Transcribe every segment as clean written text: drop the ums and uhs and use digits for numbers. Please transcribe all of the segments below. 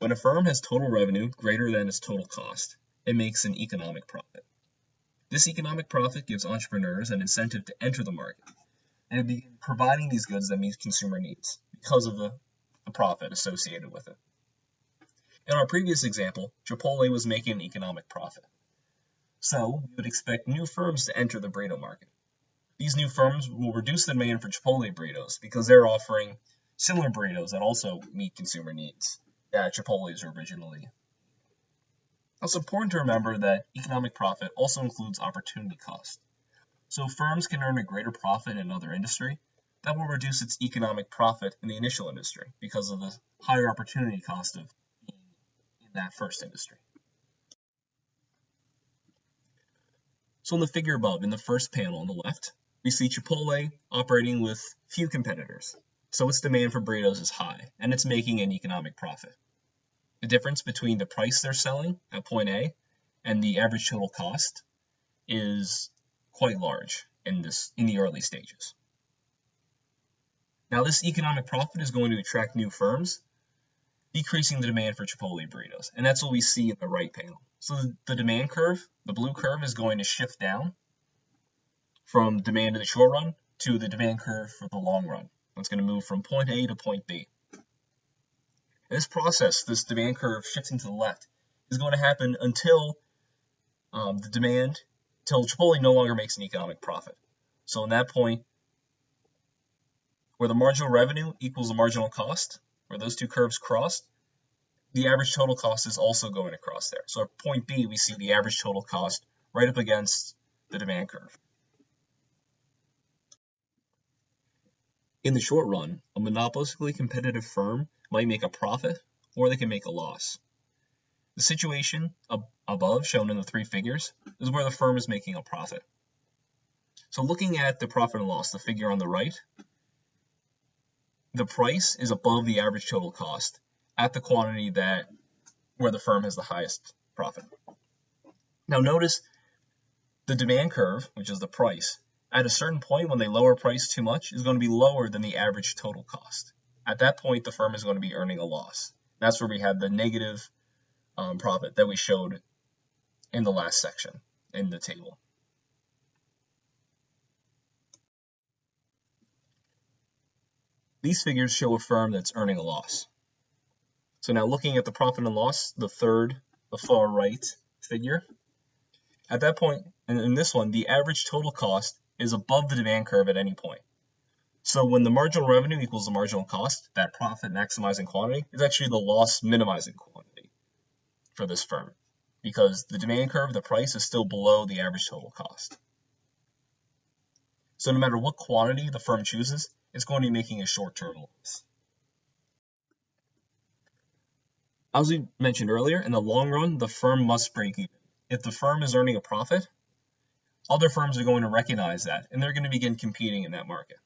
When a firm has total revenue greater than its total cost, it makes an economic profit. This economic profit gives entrepreneurs an incentive to enter the market and begin providing these goods that meet consumer needs because of the profit associated with it. In our previous example, Chipotle was making an economic profit. So we would expect new firms to enter the burrito market. These new firms will reduce the demand for Chipotle burritos because they're offering similar burritos that also meet consumer needs that Chipotle's originally. It's important to remember that economic profit also includes opportunity cost. So firms can earn a greater profit in another industry that will reduce its economic profit in the initial industry because of the higher opportunity cost of being in that first industry. So in the figure above, in the first panel on the left, we see Chipotle operating with few competitors. So its demand for burritos is high, and it's making an economic profit. The difference between the price they're selling at point A and the average total cost is quite large in the early stages. Now this economic profit is going to attract new firms, decreasing the demand for Chipotle burritos, and that's what we see in the right panel. So the demand curve, the blue curve, is going to shift down from demand in the short run to the demand curve for the long run. It's going to move from point A to point B. And this process, this demand curve shifting to the left, is going to happen until until Chipotle no longer makes an economic profit. So in that point, where the marginal revenue equals the marginal cost, where those two curves cross, the average total cost is also going to cross there. So at point B, we see the average total cost right up against the demand curve. In the short run, a monopolistically competitive firm might make a profit or they can make a loss. The situation above, shown in the three figures, is where the firm is making a profit. So looking at the profit and loss, the figure on the right, the price is above the average total cost at the quantity where the firm has the highest profit. Now notice the demand curve, which is the price, at a certain point when they lower price too much, is going to be lower than the average total cost. At that point, the firm is going to be earning a loss. That's where we have the negative profit that we showed in the last section in the table. These figures show a firm that's earning a loss. So now looking at the profit and loss, the far right figure, at that point, and in this one, the average total cost is above the demand curve at any point. So when the marginal revenue equals the marginal cost, that profit maximizing quantity is actually the loss minimizing quantity for this firm, because the demand curve, the price, is still below the average total cost. So no matter what quantity the firm chooses, it's going to be making a short-term loss. As we mentioned earlier, in the long run, the firm must break even. If the firm is earning a profit, other firms are going to recognize that, and they're going to begin competing in that market.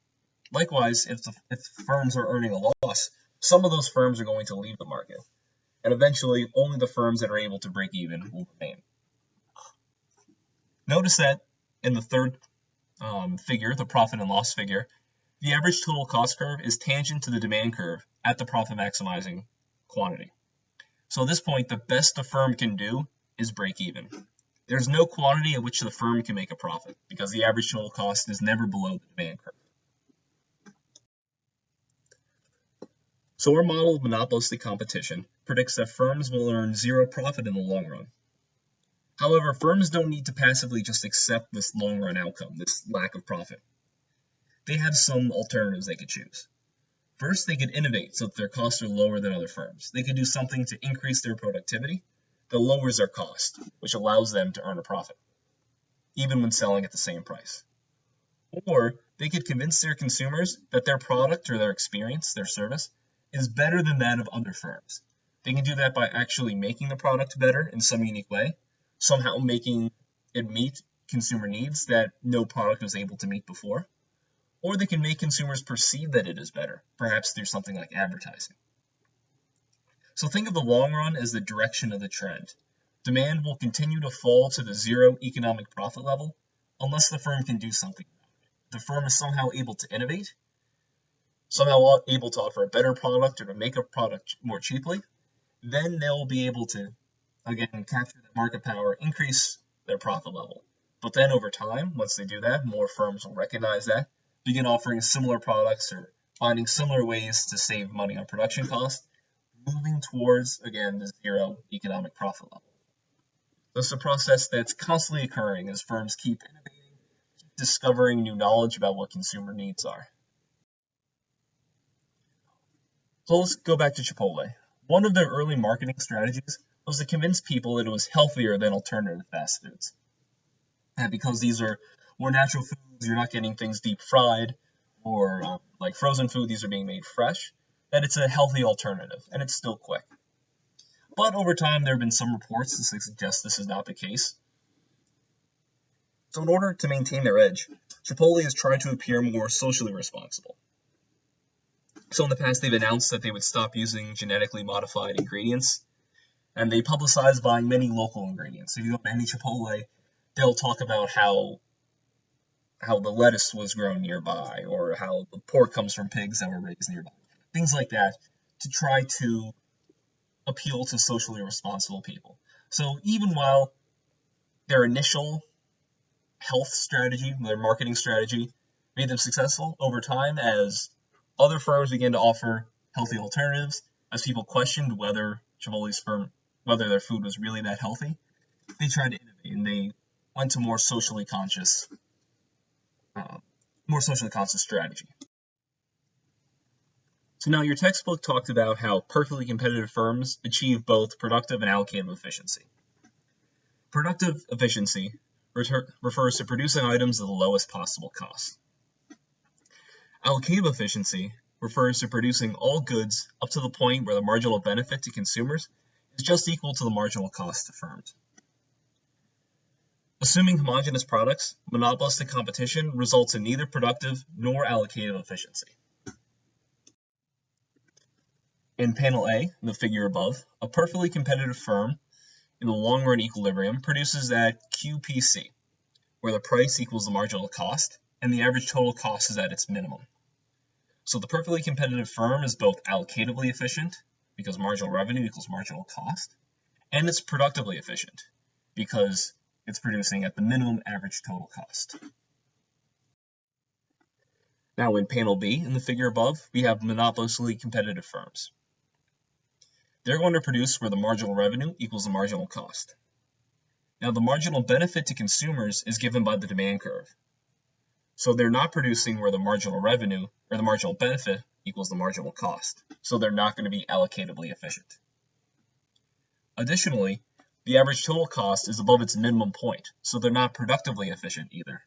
Likewise, if firms are earning a loss, some of those firms are going to leave the market, and eventually only the firms that are able to break even will remain. Notice that in the third figure, the profit and loss figure, the average total cost curve is tangent to the demand curve at the profit maximizing quantity. So at this point, the best the firm can do is break even. There's no quantity at which the firm can make a profit because the average total cost is never below the demand curve. So our model of monopolistic competition predicts that firms will earn zero profit in the long run. However, firms don't need to passively just accept this long-run outcome, this lack of profit. They have some alternatives they could choose. First, they could innovate so that their costs are lower than other firms. They could do something to increase their productivity that lowers their cost, which allows them to earn a profit, even when selling at the same price. Or they could convince their consumers that their product or their experience, their service, is better than that of other firms. They can do that by actually making the product better in some unique way, somehow making it meet consumer needs that no product was able to meet before. Or they can make consumers perceive that it is better, perhaps through something like advertising. So think of the long run as the direction of the trend. Demand will continue to fall to the zero economic profit level unless the firm can do something about it. The firm is somehow able to innovate, somehow able to offer a better product or to make a product more cheaply, then they'll be able to, again, capture that market power, increase their profit level. But then over time, once they do that, more firms will recognize that, begin offering similar products or finding similar ways to save money on production costs, moving towards, again, the zero economic profit level. This is a process that's constantly occurring as firms keep innovating, keep discovering new knowledge about what consumer needs are. So let's go back to Chipotle. One of their early marketing strategies was to convince people that it was healthier than alternative fast foods. And because these are more natural foods, you're not getting things deep fried or like frozen food, these are being made fresh, that it's a healthy alternative, and it's still quick. But over time, there have been some reports to suggest this is not the case. So in order to maintain their edge, Chipotle has tried to appear more socially responsible. So in the past, they've announced that they would stop using genetically modified ingredients, and they publicize buying many local ingredients. If you go to any Chipotle, they'll talk about how the lettuce was grown nearby, or how the pork comes from pigs that were raised nearby. Things like that, to try to appeal to socially responsible people. So even while their initial health strategy, their marketing strategy, made them successful, over time, as other firms began to offer healthy alternatives, as people questioned whether their food was really that healthy, they tried to innovate, and they went to more socially conscious strategy. So now your textbook talked about how perfectly competitive firms achieve both productive and allocative efficiency. Productive efficiency refers to producing items at the lowest possible cost. Allocative efficiency refers to producing all goods up to the point where the marginal benefit to consumers is just equal to the marginal cost to firms. Assuming homogeneous products, monopolistic competition results in neither productive nor allocative efficiency. In panel A, the figure above, a perfectly competitive firm in the long-run equilibrium produces at QPC, where the price equals the marginal cost, and the average total cost is at its minimum. So the perfectly competitive firm is both allocatively efficient, because marginal revenue equals marginal cost, and it's productively efficient, because it's producing at the minimum average total cost. Now in panel B, in the figure above, we have monopolistically competitive firms. They're going to produce where the marginal revenue equals the marginal cost. Now the marginal benefit to consumers is given by the demand curve. So they're not producing where the marginal revenue or the marginal benefit equals the marginal cost. So they're not going to be allocatively efficient. Additionally, the average total cost is above its minimum point, so they're not productively efficient either.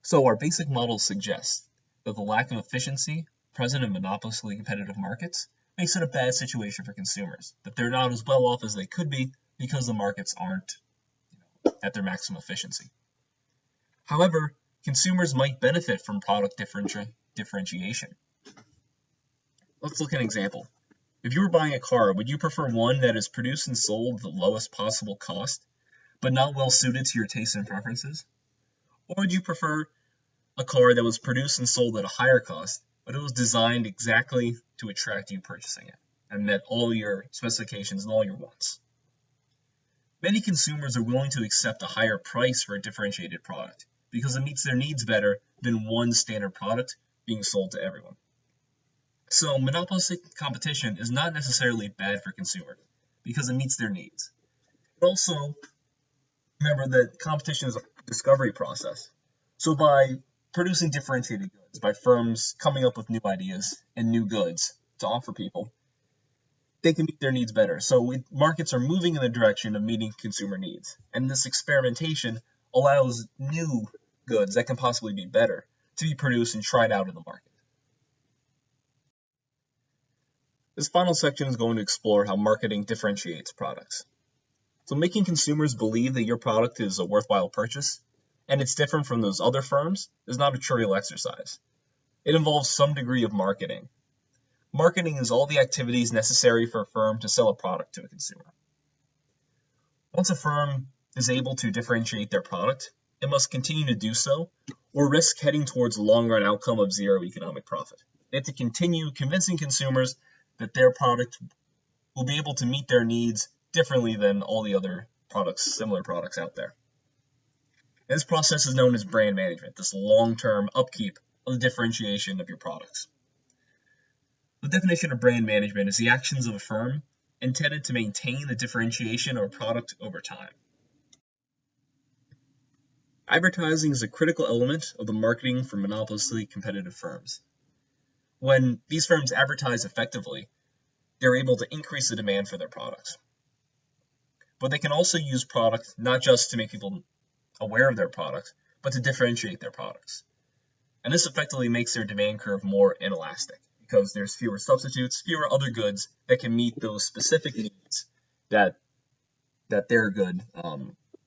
So our basic model suggests that the lack of efficiency present in monopolistically competitive markets makes it a bad situation for consumers, that they're not as well off as they could be because the markets aren't at their maximum efficiency. However, consumers might benefit from product differentiation. Let's look at an example. If you were buying a car, would you prefer one that is produced and sold at the lowest possible cost, but not well suited to your tastes and preferences? Or would you prefer a car that was produced and sold at a higher cost, but it was designed exactly to attract you purchasing it and met all your specifications and all your wants? Many consumers are willing to accept a higher price for a differentiated product because it meets their needs better than one standard product being sold to everyone. So monopolistic competition is not necessarily bad for consumers because it meets their needs. But also, remember that competition is a discovery process. So by producing differentiated goods, by firms coming up with new ideas and new goods to offer people, they can meet their needs better. So markets are moving in the direction of meeting consumer needs. And this experimentation allows new goods that can possibly be better to be produced and tried out in the market. This final section is going to explore how marketing differentiates products. So making consumers believe that your product is a worthwhile purchase and it's different from those other firms is not a trivial exercise. It involves some degree of marketing. Marketing is all the activities necessary for a firm to sell a product to a consumer. Once a firm is able to differentiate their product, it must continue to do so or risk heading towards the long-run outcome of zero economic profit. They have to continue convincing consumers that their product will be able to meet their needs differently than all the other products, similar products out there. And this process is known as brand management, this long-term upkeep of the differentiation of your products. The definition of brand management is the actions of a firm intended to maintain the differentiation of a product over time. Advertising is a critical element of the marketing for monopolistically competitive firms. When these firms advertise effectively, they're able to increase the demand for their products. But they can also use product not just to make people aware of their products, but to differentiate their products. And this effectively makes their demand curve more inelastic because there's fewer substitutes, fewer other goods that can meet those specific needs that their good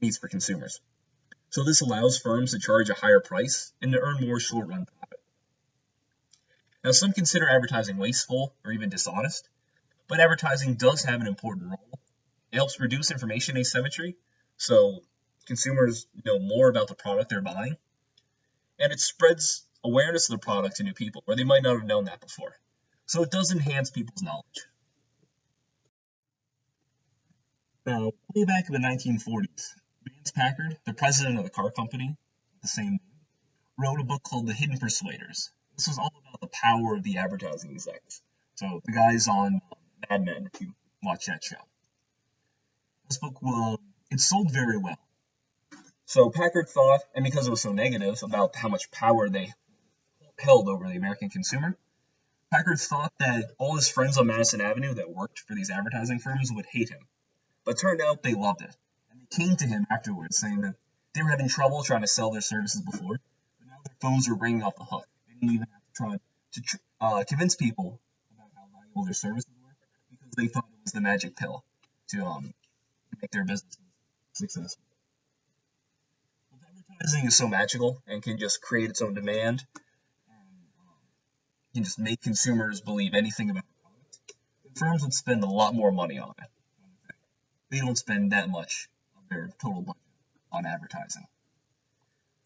meets for consumers. So this allows firms to charge a higher price and to earn more short-run profit. Now, some consider advertising wasteful or even dishonest, but advertising does have an important role. It helps reduce information asymmetry, so consumers know more about the product they're buying, and it spreads awareness of the product to new people where they might not have known that before. So it does enhance people's knowledge. Now, way back in the 1940s, Vance Packard, the president of the car company, the same name, wrote a book called The Hidden Persuaders. This was all about the power of the advertising execs. So the guys on Mad Men, if you watch that show. This book, it sold very well. So Packard thought, and because it was so negative about how much power they held over the American consumer, Packard thought that all his friends on Madison Avenue that worked for these advertising firms would hate him. But it turned out they loved it. And they came to him afterwards saying that they were having trouble trying to sell their services before, but now their phones were ringing off the hook. They didn't even have to try to convince people about how valuable their services were because they thought it was the magic pill to make their businesses successful. Advertising is so magical and can just create its own demand and can just make consumers believe anything about the product. Firms would spend a lot more money on it. They don't spend that much of their total budget on advertising.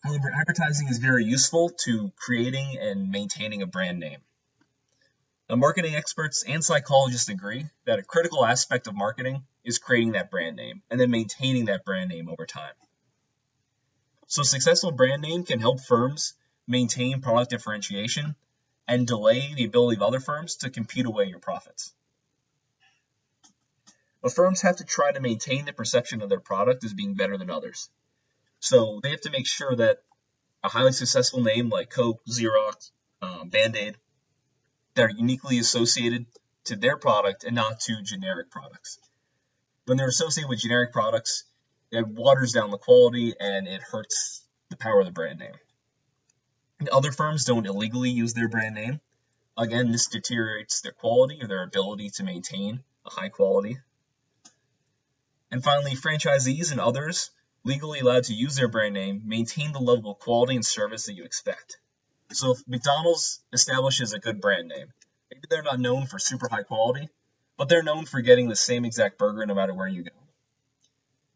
However, advertising is very useful to creating and maintaining a brand name. Now, marketing experts and psychologists agree that a critical aspect of marketing is creating that brand name and then maintaining that brand name over time. So a successful brand name can help firms maintain product differentiation and delay the ability of other firms to compete away your profits. But firms have to try to maintain the perception of their product as being better than others. So they have to make sure that a highly successful name like Coke, Xerox, Band-Aid, that are uniquely associated to their product and not to generic products. When they're associated with generic products, it waters down the quality and it hurts the power of the brand name. And other firms don't illegally use their brand name. Again, this deteriorates their quality or their ability to maintain a high quality. And finally, franchisees and others legally allowed to use their brand name maintain the level of quality and service that you expect. So if McDonald's establishes a good brand name, maybe they're not known for super high quality, but they're known for getting the same exact burger no matter where you go.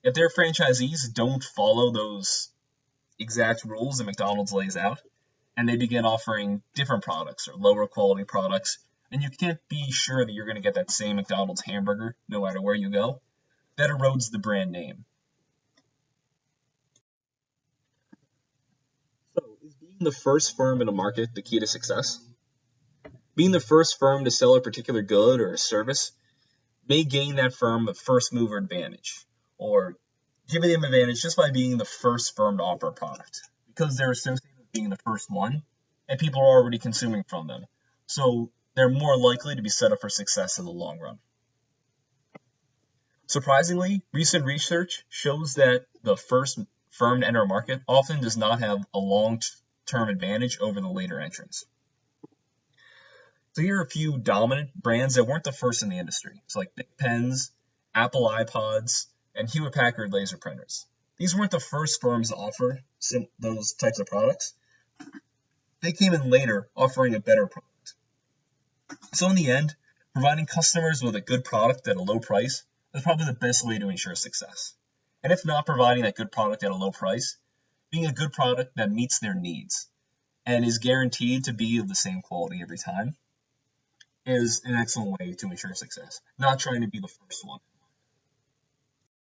If their franchisees don't follow those exact rules that McDonald's lays out, and they begin offering different products or lower quality products, and you can't be sure that you're going to get that same McDonald's hamburger no matter where you go, that erodes the brand name. So, is being the first firm in a market the key to success? Being the first firm to sell a particular good or a service may gain that firm a first mover advantage, or giving them advantage just by being the first firm to offer a product, because they're associated with being the first one, and people are already consuming from them. So they're more likely to be set up for success in the long run. Surprisingly, recent research shows that the first firm to enter a market often does not have a long-term advantage over the later entrants. So here are a few dominant brands that weren't the first in the industry. It's like Bic pens, Apple iPods, and Hewlett-Packard laser printers. These weren't the first firms to offer those types of products. They came in later, offering a better product. So in the end, providing customers with a good product at a low price is probably the best way to ensure success. And if not providing that good product at a low price, being a good product that meets their needs and is guaranteed to be of the same quality every time is an excellent way to ensure success. Not trying to be the first one.